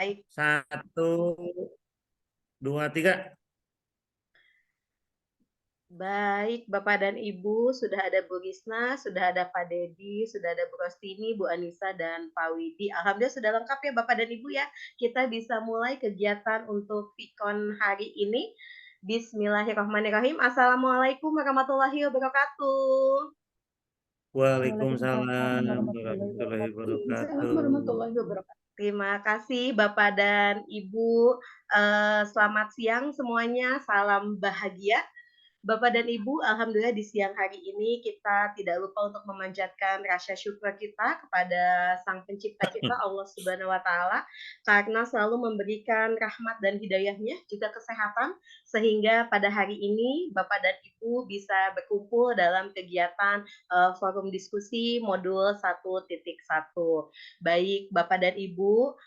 Baik, Satu, dua, tiga. baik Bapak dan Ibu, sudah ada Bu Risna, sudah ada Pak Dedi, sudah ada Bu Rostini, Bu Anissa, dan Pak Widi. Alhamdulillah sudah lengkap ya Bapak dan Ibu ya. Kita bisa mulai kegiatan untuk Vikon hari ini. Bismillahirrahmanirrahim. Assalamualaikum warahmatullahi wabarakatuh. Waalaikumsalam Waalaikumsalam warahmatullahi warahmatullahi wabarakatuh. Waalaikumsalam wabarakatuh. warahmatullahi wabarakatuh. Terima kasih Bapak dan Ibu. Selamat siang semuanya. Salam bahagia. Bapak dan Ibu, alhamdulillah di siang hari ini kita tidak lupa untuk memanjatkan rasa syukur kita kepada Sang Pencipta kita, Allah Subhanahu wa Ta'ala, karena selalu memberikan rahmat dan hidayahnya, juga kesehatan, sehingga pada hari ini Bapak dan Ibu bisa berkumpul dalam kegiatan forum diskusi modul 1.1. Baik Bapak dan Ibu,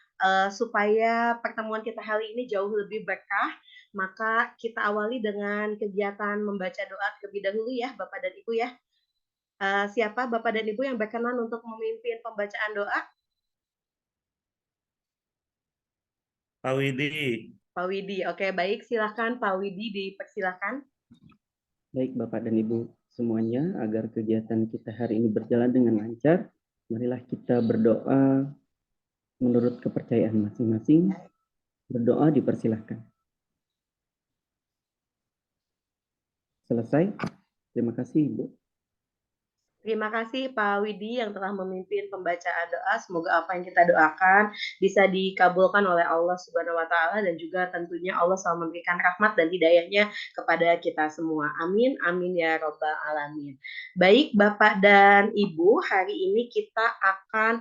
supaya pertemuan kita hari ini jauh lebih berkah, maka kita awali dengan kegiatan membaca doa terlebih dahulu ya Bapak dan Ibu ya. Siapa Bapak dan Ibu yang berkenan untuk memimpin pembacaan doa? Pak Widi. Pak Widi. Oke, baik. Silakan Pak Widi, dipersilakan. Baik Bapak dan Ibu semuanya, agar kegiatan kita hari ini berjalan dengan lancar, marilah kita berdoa menurut kepercayaan masing-masing. Berdoa dipersilahkan. Selesai. Terima kasih Ibu. Terima kasih Pak Widi yang telah memimpin pembacaan doa. Semoga apa yang kita doakan bisa dikabulkan oleh Allah Subhanahu wa Ta'ala, dan juga tentunya Allah selalu memberikan rahmat dan hidayahnya kepada kita semua. Amin, amin ya robbal alamin. Baik Bapak dan Ibu, hari ini kita akan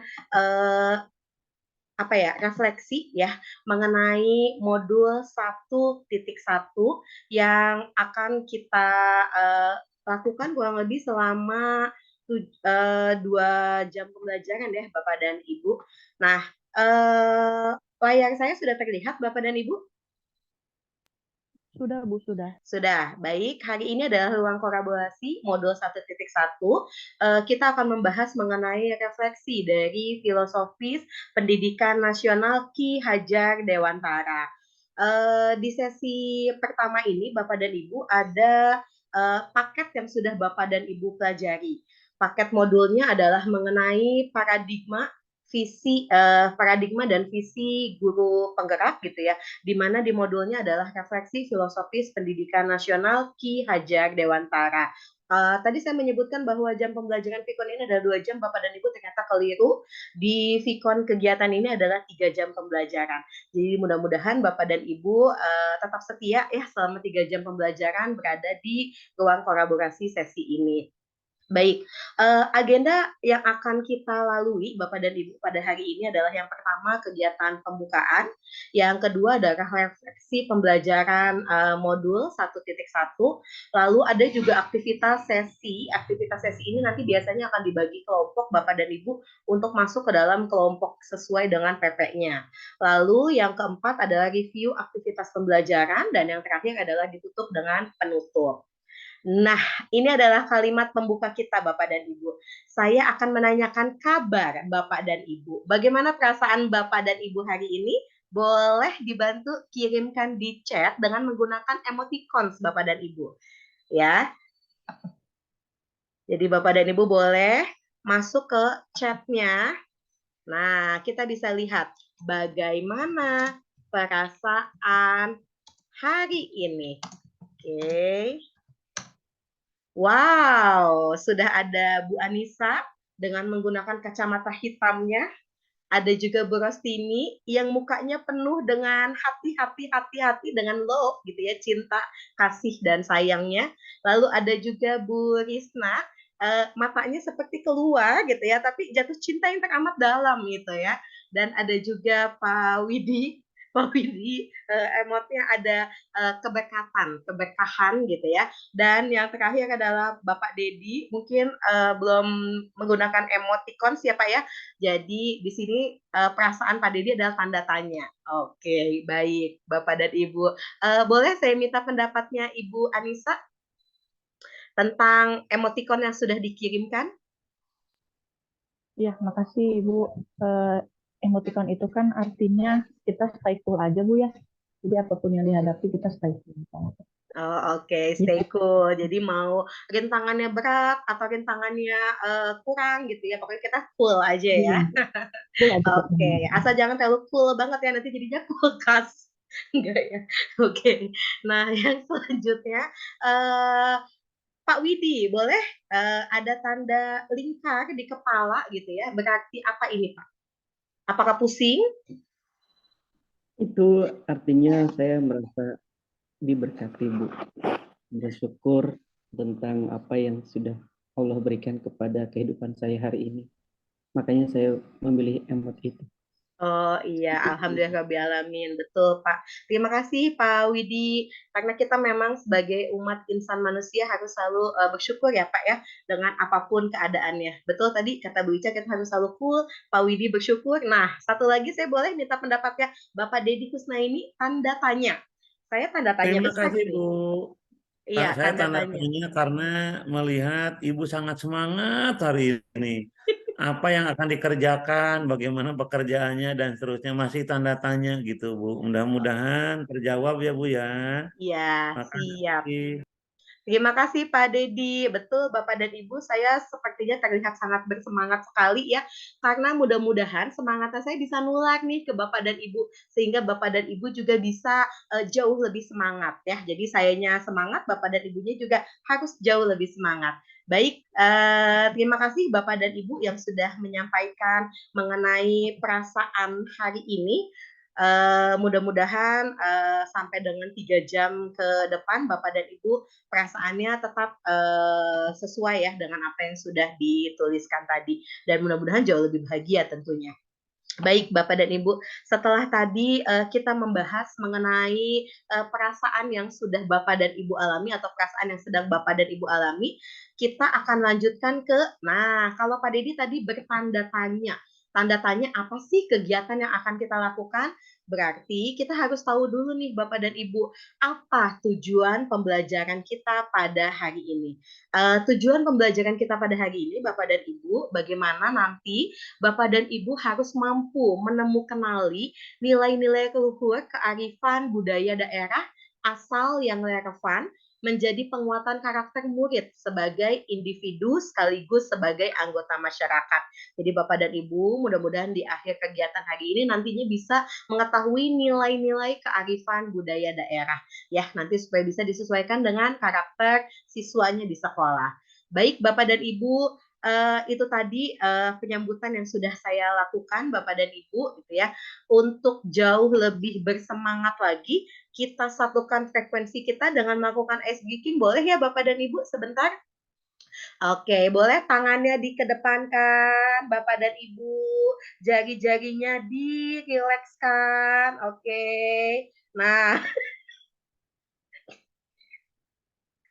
refleksi ya mengenai modul 1.1 yang akan kita lakukan kurang lebih selama 2 jam pembelajaran ya Bapak dan Ibu. Nah, layar saya sudah terlihat Bapak dan Ibu? Sudah, Bu, sudah. Sudah, baik. Hari ini adalah ruang kolaborasi modul 1.1. Kita akan membahas mengenai refleksi dari filosofis pendidikan nasional Ki Hajar Dewantara. Di sesi pertama ini, Bapak dan Ibu, ada paket yang sudah Bapak dan Ibu pelajari. Paket modulnya adalah mengenai paradigma dan visi guru penggerak gitu ya, di mana di modulnya adalah refleksi filosofis pendidikan nasional Ki Hajar Dewantara. Tadi saya menyebutkan bahwa jam pembelajaran Vikon ini adalah 2 jam, Bapak dan Ibu ternyata keliru. Di Vikon kegiatan ini adalah 3 jam pembelajaran. Jadi mudah-mudahan Bapak dan Ibu tetap setia ya selama 3 jam pembelajaran berada di ruang kolaborasi sesi ini. Baik, agenda yang akan kita lalui Bapak dan Ibu pada hari ini adalah yang pertama kegiatan pembukaan, yang kedua adalah refleksi pembelajaran modul 1.1, lalu ada juga aktivitas sesi. Aktivitas sesi ini nanti biasanya akan dibagi kelompok Bapak dan Ibu untuk masuk ke dalam kelompok sesuai dengan PP-nya. Lalu yang keempat adalah review aktivitas pembelajaran, dan yang terakhir adalah ditutup dengan penutup. Nah, ini adalah kalimat pembuka kita, Bapak dan Ibu. Saya akan menanyakan kabar Bapak dan Ibu. Bagaimana perasaan Bapak dan Ibu hari ini? Boleh dibantu kirimkan di chat dengan menggunakan emoticons, Bapak dan Ibu. Ya. Jadi Bapak dan Ibu boleh masuk ke chatnya. Nah, kita bisa lihat bagaimana perasaan hari ini. Oke. Wow, sudah ada Bu Anissa dengan menggunakan kacamata hitamnya. Ada juga Bu Rostini yang mukanya penuh dengan hati dengan love gitu ya, cinta, kasih dan sayangnya. Lalu ada juga Bu Risna, matanya seperti keluar gitu ya, tapi jatuh cinta yang teramat dalam gitu ya. Dan ada juga Pak Widi, emotnya ada keberkahan gitu ya. Dan yang terakhir adalah Bapak Dedi, mungkin belum menggunakan emoticon siapa ya. Jadi di sini perasaan Pak Dedi adalah tanda tanya. Oke, baik Bapak dan Ibu. Boleh saya minta pendapatnya Ibu Anissa tentang emoticon yang sudah dikirimkan? Ya, makasih Ibu. emoticon itu kan artinya kita stay cool aja Bu ya. Jadi apapun yang dihadapi kita stay cool. Oh, oke, Gitu. stay cool. Jadi mau rintangannya berat atau rintangannya kurang gitu ya. Pokoknya kita cool aja ya. Cool aja Oke, pokoknya. asal jangan terlalu cool banget ya nanti jadinya kulkas. Enggak ya. Oke. Nah, yang selanjutnya Pak Widi, boleh ada tanda lingkar di kepala gitu ya. Berarti apa ini, Pak? Apakah pusing? Itu artinya saya merasa diberkati, Bu. Bersyukur tentang apa yang sudah Allah berikan kepada kehidupan saya hari ini. Makanya saya memilih emot itu. Oh iya, alhamdulillahirrabbilalamin. Betul, Pak. Terima kasih, Pak Widi. Karena kita memang sebagai umat insan manusia harus selalu bersyukur ya, Pak ya, dengan apapun keadaannya. Betul tadi kata Bu Ica, kita harus selalu cool. Pak Widi bersyukur. Nah, satu lagi saya boleh minta pendapatnya Bapak Deddy Kusnaini, tanda tanya. Saya tanda tanya Terima besar kasih, nih. Bu. Iya, Saya tanda tanda tanya. tanya karena melihat Ibu sangat semangat hari ini. Apa yang akan dikerjakan, bagaimana pekerjaannya, dan seterusnya masih tanda tanya gitu, Bu. Mudah-mudahan terjawab ya, Bu ya. Iya, siap. Makasih. Terima kasih Pak Deddy. Betul Bapak dan Ibu, saya sepertinya terlihat sangat bersemangat sekali ya. Karena mudah-mudahan semangatnya saya bisa nular nih ke Bapak dan Ibu. Sehingga Bapak dan Ibu juga bisa jauh lebih semangat ya. Jadi sayanya semangat, Bapak dan Ibunya juga harus jauh lebih semangat. Baik, terima kasih Bapak dan Ibu yang sudah menyampaikan mengenai perasaan hari ini. Mudah-mudahan sampai dengan 3 jam ke depan Bapak dan Ibu perasaannya tetap sesuai ya dengan apa yang sudah dituliskan tadi, dan mudah-mudahan jauh lebih bahagia tentunya. Baik Bapak dan Ibu, setelah tadi kita membahas mengenai perasaan yang sudah Bapak dan Ibu alami atau perasaan yang sedang Bapak dan Ibu alami, kita akan lanjutkan ke, nah kalau Pak Deddy tadi bertanda tanya. Tanda tanya apa sih kegiatan yang akan kita lakukan? Berarti kita harus tahu dulu nih Bapak dan Ibu, apa tujuan pembelajaran kita pada hari ini. Tujuan pembelajaran kita pada hari ini Bapak dan Ibu, bagaimana nanti Bapak dan Ibu harus mampu menemukanali nilai-nilai luhur kearifan budaya daerah asal yang relevan menjadi penguatan karakter murid sebagai individu sekaligus sebagai anggota masyarakat. Jadi Bapak dan Ibu, mudah-mudahan di akhir kegiatan hari ini nantinya bisa mengetahui nilai-nilai kearifan budaya daerah. Ya, nanti supaya bisa disesuaikan dengan karakter siswanya di sekolah. Baik Bapak dan Ibu, itu tadi penyambutan yang sudah saya lakukan Bapak dan Ibu gitu ya. Untuk jauh lebih bersemangat lagi, kita satukan frekuensi kita dengan melakukan ice breaking. Boleh ya Bapak dan Ibu sebentar? Oke, boleh tangannya dikedepankan Bapak dan Ibu, jari-jarinya dirilekskan. Oke. Nah,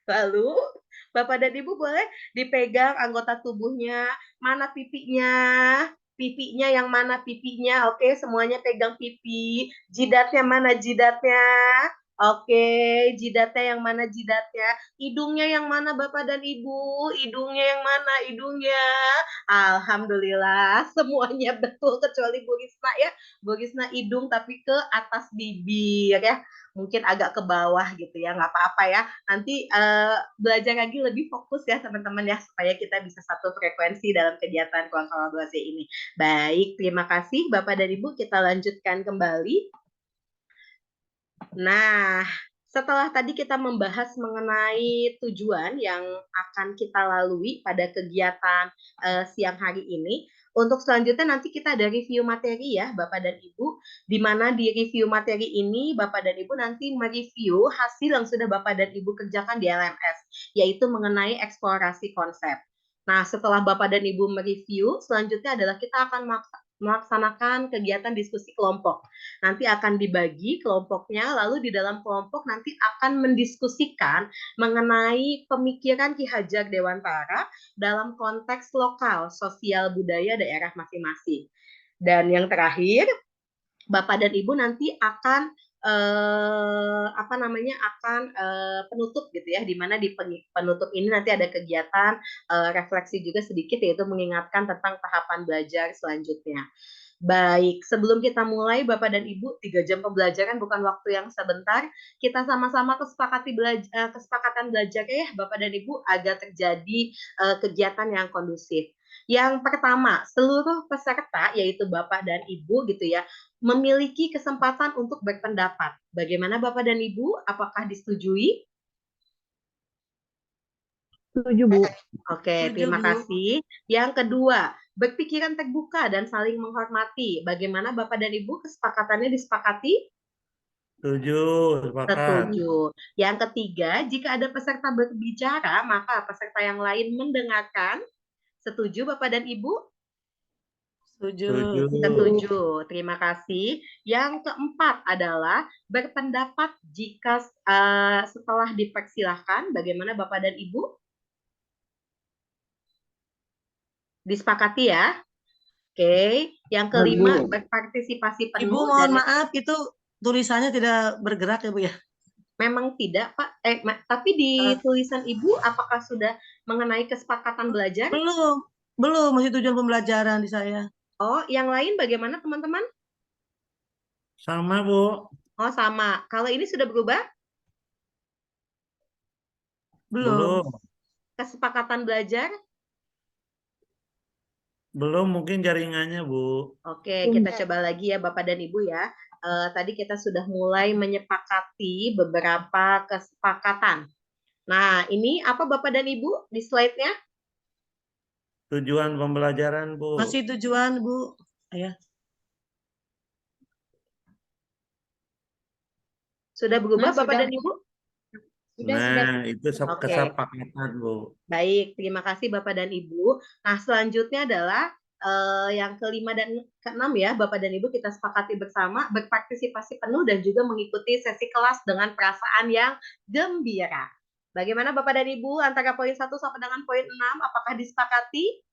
lalu Bapak dan Ibu boleh dipegang anggota tubuhnya, mana pipinya, pipinya yang mana pipinya, oke semuanya pegang pipi, jidatnya mana jidatnya, oke jidatnya yang mana jidatnya, hidungnya yang mana Bapak dan Ibu, hidungnya yang mana hidungnya, alhamdulillah semuanya betul kecuali Bu Risna ya, Bu Risna hidung tapi ke atas bibir ya, mungkin agak ke bawah gitu ya, nggak apa-apa ya. Nanti belajar lagi lebih fokus ya teman-teman ya, supaya kita bisa satu frekuensi dalam kegiatan ruang kolaborasi ini. Baik, terima kasih Bapak dan Ibu, kita lanjutkan kembali. Nah, setelah tadi kita membahas mengenai tujuan yang akan kita lalui pada kegiatan siang hari ini, untuk selanjutnya nanti kita ada review materi ya Bapak dan Ibu, di mana di review materi ini Bapak dan Ibu nanti mereview hasil yang sudah Bapak dan Ibu kerjakan di LMS, yaitu mengenai eksplorasi konsep. Nah, setelah Bapak dan Ibu mereview, selanjutnya adalah kita akan melaksanakan kegiatan diskusi kelompok. Nanti akan dibagi kelompoknya, lalu di dalam kelompok nanti akan mendiskusikan mengenai pemikiran Ki Hajar Dewantara dalam konteks lokal, sosial, budaya daerah masing-masing. Dan yang terakhir, Bapak dan Ibu nanti akan penutup gitu ya, di mana di penutup ini nanti ada kegiatan refleksi juga sedikit, yaitu mengingatkan tentang tahapan belajar selanjutnya. Baik, sebelum kita mulai Bapak dan Ibu, 3 jam pembelajaran bukan waktu yang sebentar. Kita sama-sama kesepakatan belajar ya Bapak dan Ibu agar terjadi kegiatan yang kondusif. Yang pertama, seluruh peserta yaitu Bapak dan Ibu gitu ya, memiliki kesempatan untuk berpendapat. Bagaimana Bapak dan Ibu? Apakah disetujui? Setuju, Bu. Oke, Setuju, terima Bu. kasih. Yang kedua, berpikiran terbuka dan saling menghormati. Bagaimana Bapak dan Ibu kesepakatannya disepakati? Setuju, sepakat. Setuju. Yang ketiga, jika ada peserta berbicara, maka peserta yang lain mendengarkan. Setuju Bapak dan Ibu? Setuju. Setuju. Setuju. Terima kasih. Yang keempat adalah berpendapat jika setelah dipersilahkan. Bagaimana Bapak dan Ibu? Disepakati ya? Oke. Yang kelima, Bu. berpartisipasi Ibu penuh mohon dan maaf, itu tulisannya tidak bergerak ya Bu ya? memang tidak, Pak. Tapi di tulisan Ibu apakah sudah mengenai kesepakatan belajar? Belum, belum, masih tujuan pembelajaran di saya. Oh, yang lain bagaimana teman-teman? Sama, Bu. Oh, sama. Kalau ini sudah berubah? Belum. Belum. Kesepakatan belajar? Belum, mungkin jaringannya, Bu. Oke, kita coba lagi ya Bapak dan Ibu ya. Tadi kita sudah mulai menyepakati beberapa kesepakatan. Nah, ini apa Bapak dan Ibu di slide-nya? Tujuan pembelajaran, Bu. Masih tujuan Bu. Ya. Sudah berubah Mas, Bapak sudah, dan Ibu? sudah. Nah, itu Oke. kesepakatan, Bu. Baik, terima kasih Bapak dan Ibu. Nah, selanjutnya adalah yang kelima dan keenam ya, Bapak dan Ibu kita sepakati bersama berpartisipasi penuh dan juga mengikuti sesi kelas dengan perasaan yang gembira. Bagaimana Bapak dan Ibu antara poin 1 sampai dengan poin 6, apakah disepakati?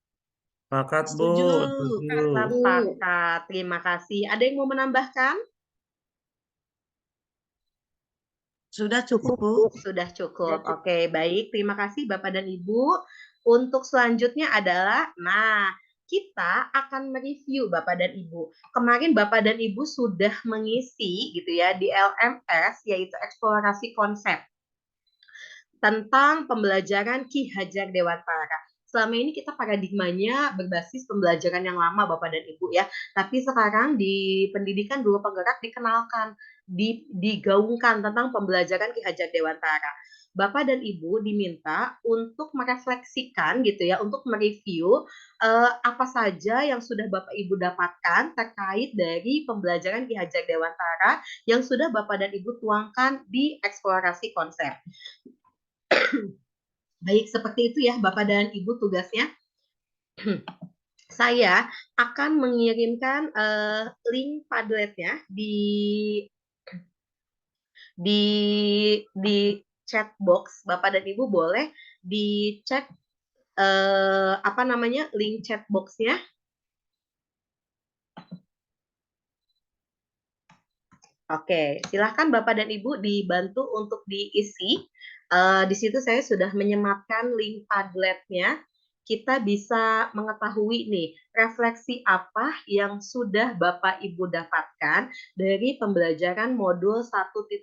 Sepakat, Bu. Setuju. Setuju. Sepakat, terima kasih. Ada yang mau menambahkan? Sudah cukup Bu. Sudah cukup. Oke, baik. Terima kasih Bapak dan Ibu. Untuk selanjutnya adalah, nah, kita akan mereview Bapak dan Ibu. Kemarin Bapak dan Ibu sudah mengisi gitu ya di LMS, yaitu eksplorasi konsep tentang pembelajaran Ki Hajar Dewantara. Selama ini kita paradigmanya berbasis pembelajaran yang lama Bapak dan Ibu ya. Tapi sekarang di pendidikan guru penggerak dikenalkan, digaungkan tentang pembelajaran Ki Hajar Dewantara. Bapak dan Ibu diminta untuk merefleksikan gitu ya, untuk mereview apa saja yang sudah Bapak Ibu dapatkan terkait dari pembelajaran Ki Hajar Dewantara yang sudah Bapak dan Ibu tuangkan di eksplorasi konsep. Baik, seperti itu ya Bapak dan Ibu tugasnya. Saya akan mengirimkan link Padletnya di chat box. Bapak dan Ibu boleh dicek apa namanya link chat boxnya. Oke, silahkan Bapak dan Ibu dibantu untuk diisi. Di situ saya sudah menyematkan link Padletnya. Kita bisa mengetahui nih refleksi apa yang sudah Bapak Ibu dapatkan dari pembelajaran modul 1.1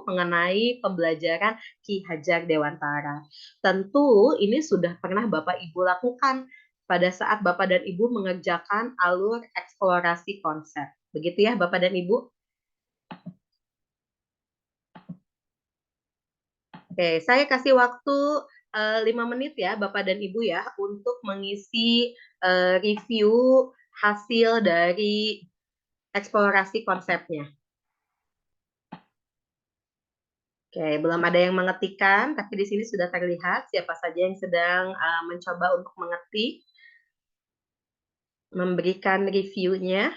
mengenai pembelajaran Ki Hajar Dewantara. Tentu ini sudah pernah Bapak Ibu lakukan pada saat Bapak dan Ibu mengerjakan alur eksplorasi konsep. Begitu ya Bapak dan Ibu? Oke, saya kasih waktu 5 menit ya Bapak dan Ibu ya untuk mengisi review hasil dari eksplorasi konsepnya. Oke, belum ada yang mengetikkan, tapi di sini sudah terlihat siapa saja yang sedang mencoba untuk mengetik, memberikan reviewnya.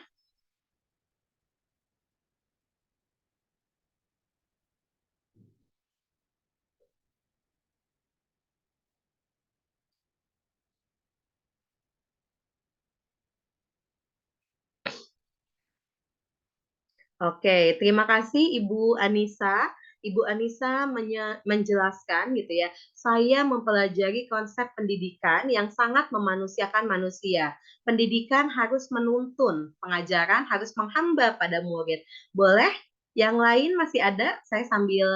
Oke, terima kasih Ibu Anissa Ibu Anissa menjelaskan gitu ya, saya mempelajari konsep pendidikan yang sangat memanusiakan manusia. Pendidikan harus menuntun, pengajaran harus menghamba pada murid. Boleh? Yang lain masih ada? Saya sambil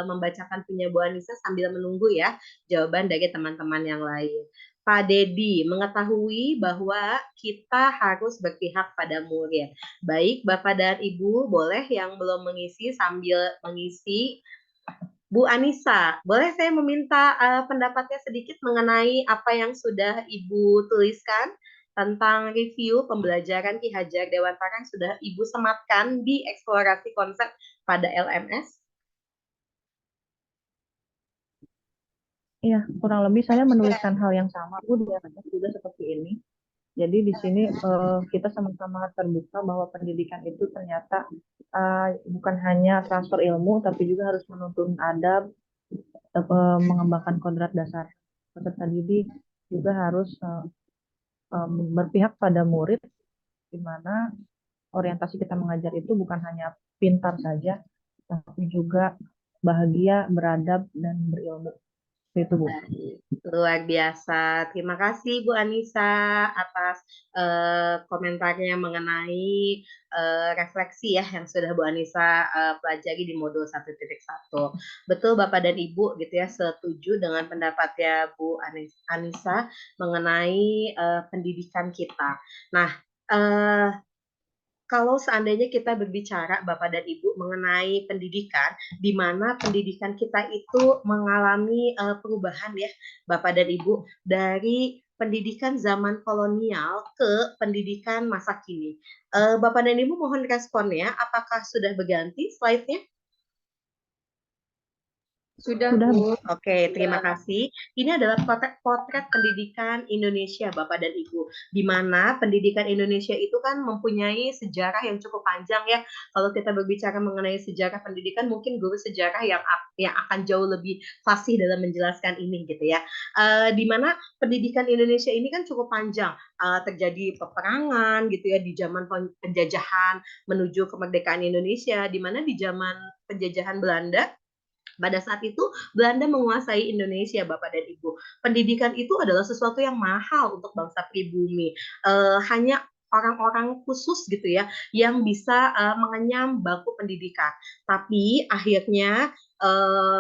membacakan punya Bu Anissa sambil menunggu ya jawaban dari teman-teman yang lain. Pak Dedi mengetahui bahwa kita harus berpihak pada murid. Baik, Bapak dan Ibu, boleh yang belum mengisi sambil mengisi. Bu Anissa, boleh saya meminta pendapatnya sedikit mengenai apa yang sudah Ibu tuliskan tentang review pembelajaran Ki Hajar Dewantara yang sudah Ibu sematkan di eksplorasi konsep pada LMS? Iya, kurang lebih saya menuliskan hal yang sama, Bu, di LMS juga seperti ini. Jadi di sini kita sama-sama terbuka bahwa pendidikan itu ternyata bukan hanya transfer ilmu, tapi juga harus menuntun adab, mengembangkan kodrat dasar peserta didik, juga harus berpihak pada murid, di mana orientasi kita mengajar itu bukan hanya pintar saja, tapi juga bahagia, beradab, dan berilmu. Itu, Bu. Luar biasa. Terima kasih Bu Anissa atas komentarnya mengenai refleksi ya yang sudah Bu Anissa pelajari di modul 1.1. Betul Bapak dan Ibu gitu ya, setuju dengan pendapatnya Bu Anissa mengenai pendidikan kita. Nah, kalau seandainya kita berbicara Bapak dan Ibu mengenai pendidikan, di mana pendidikan kita itu mengalami perubahan ya Bapak dan Ibu, dari pendidikan zaman kolonial ke pendidikan masa kini. Bapak dan Ibu mohon responnya, apakah sudah berganti slide-nya? Sudah, Sudah, Bu. Oke, terima kasih. Ini adalah potret pendidikan Indonesia, Bapak dan Ibu. Di mana pendidikan Indonesia itu kan mempunyai sejarah yang cukup panjang ya. Kalau kita berbicara mengenai sejarah pendidikan, mungkin guru sejarah yang akan jauh lebih fasih dalam menjelaskan ini gitu ya. Di mana pendidikan Indonesia ini kan cukup panjang. Terjadi peperangan gitu ya di zaman penjajahan menuju kemerdekaan Indonesia, di mana di zaman penjajahan Belanda pada saat itu Belanda menguasai Indonesia, Bapak dan Ibu. Pendidikan itu adalah sesuatu yang mahal untuk bangsa pribumi. Hanya orang-orang khusus gitu ya yang bisa mengenyam bangku pendidikan. Tapi akhirnya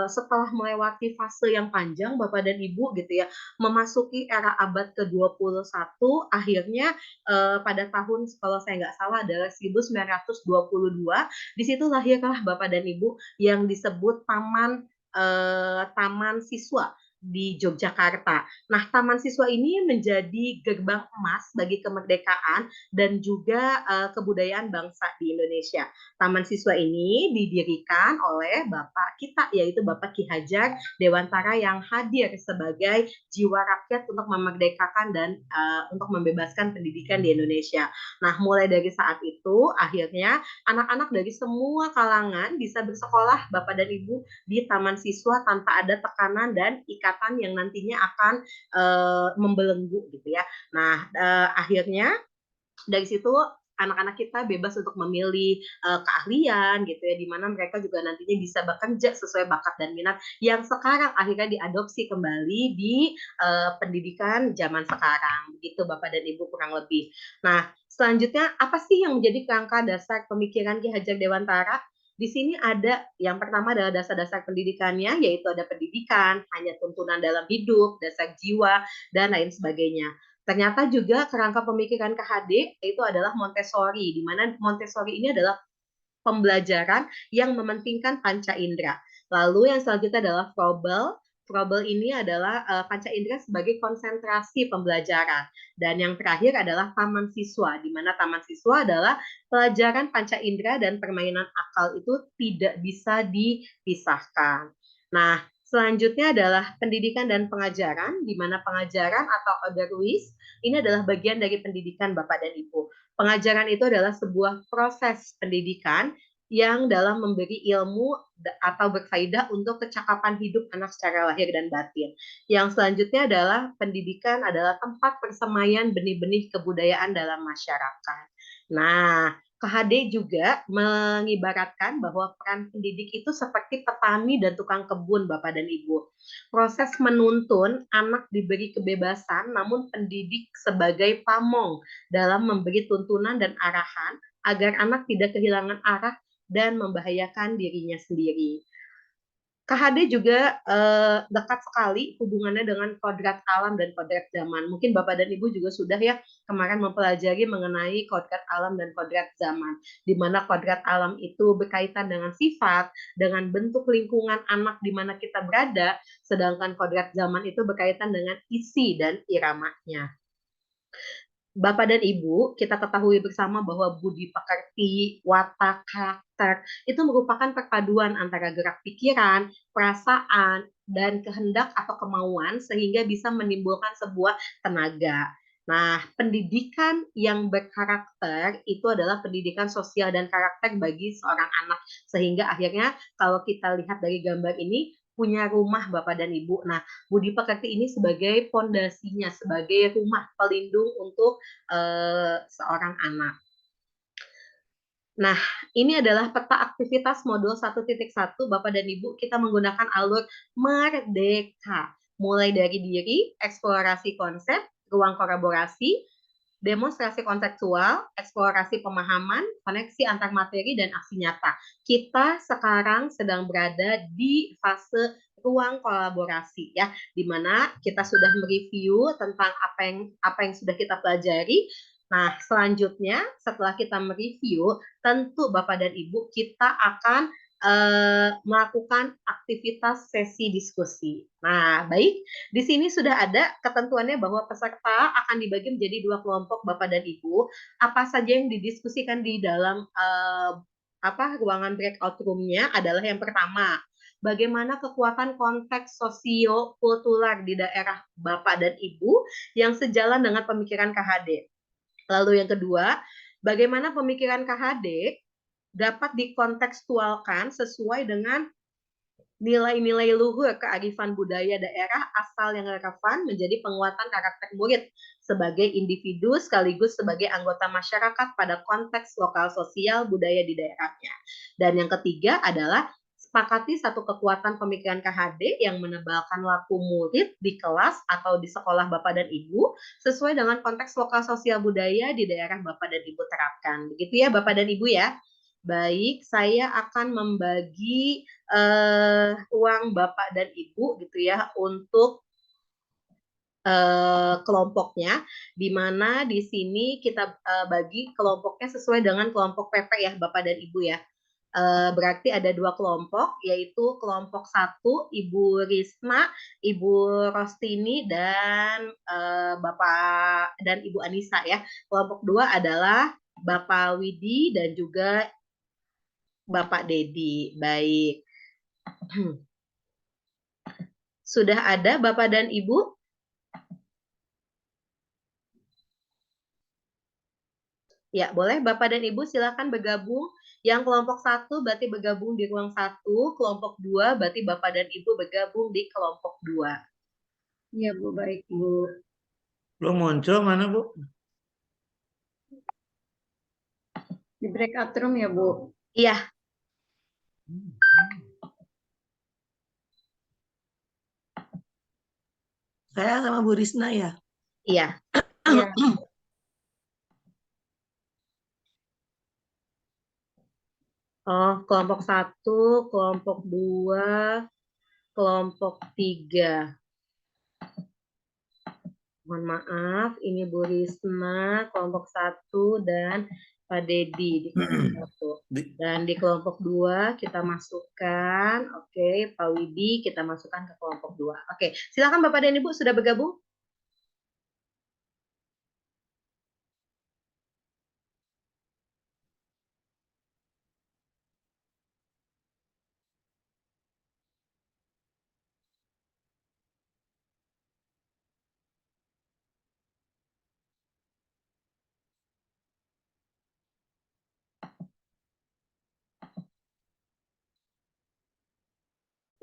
setelah melewati fase yang panjang Bapak dan Ibu gitu ya, memasuki era abad ke-21, akhirnya pada tahun kalau saya nggak salah adalah 1922, di situ lahirlah Bapak dan Ibu yang disebut Taman Siswa di Yogyakarta. Nah, Taman Siswa ini menjadi gerbang emas bagi kemerdekaan dan juga kebudayaan bangsa di Indonesia. Taman Siswa ini didirikan oleh Bapak kita, yaitu Bapak Ki Hajar Dewantara yang hadir sebagai jiwa rakyat untuk memerdekakan dan untuk membebaskan pendidikan di Indonesia. Nah, mulai dari saat itu, akhirnya anak-anak dari semua kalangan bisa bersekolah, Bapak dan Ibu, di Taman Siswa tanpa ada tekanan dan ikatan yang nantinya akan membelenggu gitu ya. Nah, akhirnya dari situ anak-anak kita bebas untuk memilih keahlian gitu ya, di mana mereka juga nantinya bisa bekerja sesuai bakat dan minat yang sekarang akhirnya diadopsi kembali di pendidikan zaman sekarang. Begitu Bapak dan Ibu kurang lebih. Nah, selanjutnya apa sih yang menjadi kerangka dasar pemikiran Ki Hajar Dewantara? Di sini ada yang pertama adalah dasar-dasar pendidikannya, yaitu ada pendidikan, hanya tuntunan dalam hidup, dasar jiwa, dan lain sebagainya. Ternyata juga kerangka pemikiran KHD itu adalah Montessori, di mana Montessori ini adalah pembelajaran yang mementingkan panca indera. Lalu yang selanjutnya adalah Froebel. Froebel ini adalah panca indera sebagai konsentrasi pembelajaran. Dan yang terakhir adalah taman siswa, di mana taman siswa adalah pelajaran panca indera dan permainan akal itu tidak bisa dipisahkan. Nah, selanjutnya adalah pendidikan dan pengajaran, di mana pengajaran atau otherwise ini adalah bagian dari pendidikan Bapak dan Ibu. Pengajaran itu adalah sebuah proses pendidikan yang dalam memberi ilmu atau berfaedah untuk kecakapan hidup anak secara lahir dan batin. Yang selanjutnya adalah pendidikan adalah tempat persemaian benih-benih kebudayaan dalam masyarakat. Nah, KHD juga mengibaratkan bahwa peran pendidik itu seperti petani dan tukang kebun, Bapak dan Ibu. Proses menuntun, anak diberi kebebasan, namun pendidik sebagai pamong dalam memberi tuntunan dan arahan agar anak tidak kehilangan arah dan membahayakan dirinya sendiri. KHD juga dekat sekali hubungannya dengan kodrat alam dan kodrat zaman. Mungkin Bapak dan Ibu juga sudah ya kemarin mempelajari mengenai kodrat alam dan kodrat zaman, di mana kodrat alam itu berkaitan dengan sifat, dengan bentuk lingkungan anak di mana kita berada, sedangkan kodrat zaman itu berkaitan dengan isi dan iramanya. Bapak dan Ibu, kita ketahui bersama bahwa budi pekerti, watak, karakter itu merupakan perpaduan antara gerak pikiran, perasaan, dan kehendak atau kemauan sehingga bisa menimbulkan sebuah tenaga. Nah, pendidikan yang berkarakter itu adalah pendidikan sosial dan karakter bagi seorang anak. Sehingga akhirnya kalau kita lihat dari gambar ini, punya rumah Bapak dan Ibu. Nah, budi pekerti ini sebagai pondasinya, sebagai rumah pelindung untuk seorang anak. Nah, ini adalah peta aktivitas modul 1.1 Bapak dan Ibu. Kita menggunakan alur merdeka. Mulai dari diri, eksplorasi konsep, ruang kolaborasi, demonstrasi konseptual, eksplorasi pemahaman, koneksi antar materi, dan aksi nyata. Kita sekarang sedang berada di fase ruang kolaborasi ya, di mana kita sudah mereview tentang apa yang sudah kita pelajari. Nah, selanjutnya setelah kita mereview, tentu Bapak dan Ibu kita akan melakukan aktivitas sesi diskusi. Nah, baik, di sini sudah ada ketentuannya bahwa peserta akan dibagi menjadi 2 kelompok Bapak dan Ibu. Apa saja yang didiskusikan di dalam ruangan breakout room-nya adalah yang pertama, bagaimana kekuatan konteks sosio-kultural di daerah Bapak dan Ibu yang sejalan dengan pemikiran KHD. Lalu yang kedua, bagaimana pemikiran KHD dapat dikontekstualkan sesuai dengan nilai-nilai luhur kearifan budaya daerah asal yang relevan menjadi penguatan karakter murid sebagai individu sekaligus sebagai anggota masyarakat pada konteks lokal sosial budaya di daerahnya. Dan yang ketiga adalah sepakati satu kekuatan pemikiran KHD yang menebalkan laku murid di kelas atau di sekolah Bapak dan Ibu sesuai dengan konteks lokal sosial budaya di daerah Bapak dan Ibu terapkan. Begitu ya Bapak dan Ibu ya. Baik, saya akan membagi ruang Bapak dan Ibu gitu ya untuk kelompoknya, di mana di sini kita bagi kelompoknya sesuai dengan kelompok PP ya Bapak dan Ibu ya. Berarti ada 2 kelompok, yaitu kelompok 1 Ibu Risma, Ibu Rostini, dan Bapak dan Ibu Anissa ya. Kelompok 2 adalah Bapak Widi dan juga Bapak Dedi. Baik. Sudah ada Bapak dan Ibu? Ya, boleh Bapak dan Ibu silakan bergabung. Yang kelompok 1 berarti bergabung di ruang 1, kelompok 2 berarti Bapak dan Ibu bergabung di kelompok 2. Iya Bu, baik Bu. Belum muncul mana Bu? Di breakout room ya Bu? Iya. Saya sama Bu Risna ya. Iya. Iya. Oh, kelompok 1, kelompok 2, kelompok 3. Mohon maaf, ini Bu Risma, kelompok 1 dan Pak Dedi di kelompok 1. Dan di kelompok 2 kita masukkan, oke, Pak Widi kita masukkan ke kelompok 2. Oke, silakan Bapak dan Ibu sudah bergabung.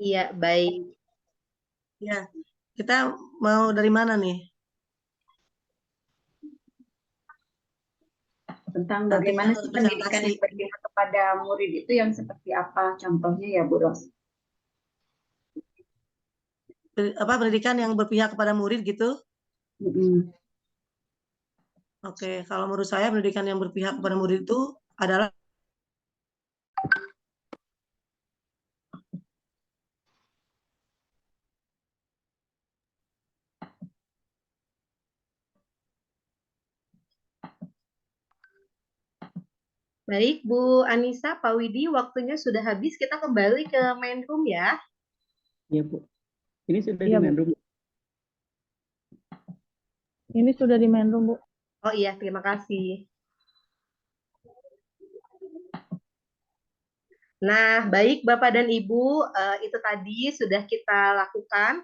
Iya, baik. Ya, kita mau dari mana nih? Tentang Nanti bagaimana harus sih pendidikan presentasi. yang berpihak kepada murid itu yang seperti apa contohnya ya Bu Ros? Pendidikan yang berpihak kepada murid gitu. Mm-mm. Oke, kalau menurut saya pendidikan yang berpihak kepada murid itu adalah Baik, Bu Anissa, Pak Widi, waktunya sudah habis. Kita kembali ke main room ya. Iya, Bu. Ini sudah Iya, di Bu. main room. Ini sudah di main room, Bu. Oh iya, terima kasih. Nah, baik Bapak dan Ibu, itu tadi sudah kita lakukan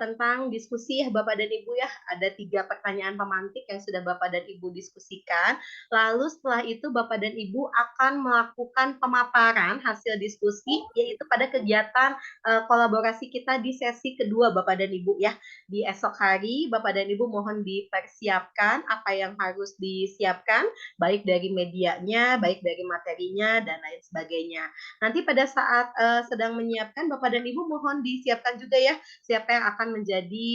tentang diskusi ya Bapak dan Ibu ya. Ada 3 pertanyaan pemantik yang sudah Bapak dan Ibu diskusikan. Lalu setelah itu Bapak dan Ibu akan melakukan pemaparan hasil diskusi, yaitu pada kegiatan kolaborasi kita di sesi kedua Bapak dan Ibu ya. Di esok hari Bapak dan Ibu mohon dipersiapkan apa yang harus disiapkan, baik dari medianya, baik dari materinya, dan lain sebagainya. Nanti pada saat sedang menyiapkan, Bapak dan Ibu mohon disiapkan juga ya siapa yang akan menjadi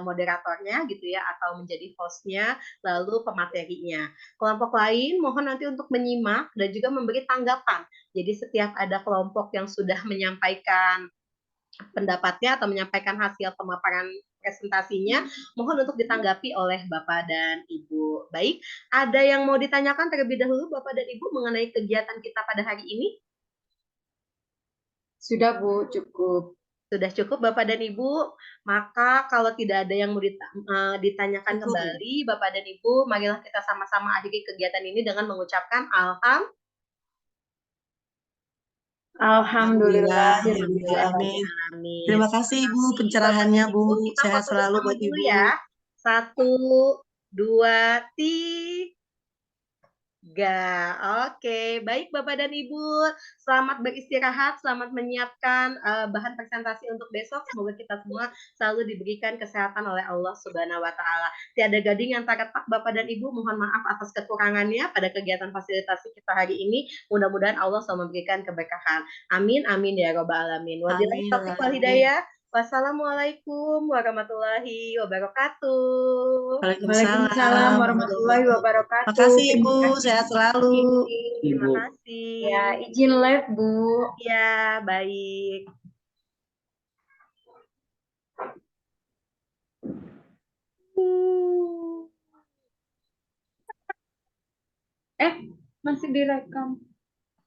moderatornya gitu ya, atau menjadi hostnya, lalu pematerinya. Kelompok lain mohon nanti untuk menyimak dan juga memberi tanggapan. Jadi setiap ada kelompok yang sudah menyampaikan pendapatnya atau menyampaikan hasil pemaparan presentasinya, mohon untuk ditanggapi oleh Bapak dan Ibu. Baik, ada yang mau ditanyakan terlebih dahulu Bapak dan Ibu mengenai kegiatan kita pada hari ini? Sudah Bu, cukup. Sudah cukup Bapak dan Ibu, maka kalau tidak ada yang mau ditanyakan Cukup. kembali Bapak dan Ibu, marilah kita sama-sama akhiri kegiatan ini dengan mengucapkan Alhamdulillah. Alhamdulillahirobbilalamin. Alhamdulillahirobbilalamin. Terima kasih Ibu pencerahannya Bu. Kita Sehat foto selalu bersama buat dulu Ibu. ya. 1, 2, 3. Oke, baik Bapak dan Ibu. Selamat beristirahat, selamat menyiapkan bahan presentasi untuk besok. Semoga kita semua selalu diberikan kesehatan oleh Allah Subhanahu wa taala. Tiada gading yang tak retak Bapak dan Ibu, mohon maaf atas kekurangannya pada kegiatan fasilitasi kita hari ini. Mudah-mudahan Allah selalu memberikan keberkahan. Amin amin ya rabbal alamin. Wabillahi Amin. taufiq wal hidayah. Wassalamualaikum warahmatullahi wabarakatuh. Waalaikumsalam warahmatullahi wabarakatuh. Makasih Terima Ibu, kasih. sehat selalu. Terima Ibu. kasih. Ya, izin live Bu. Ya, baik. Masih direkam.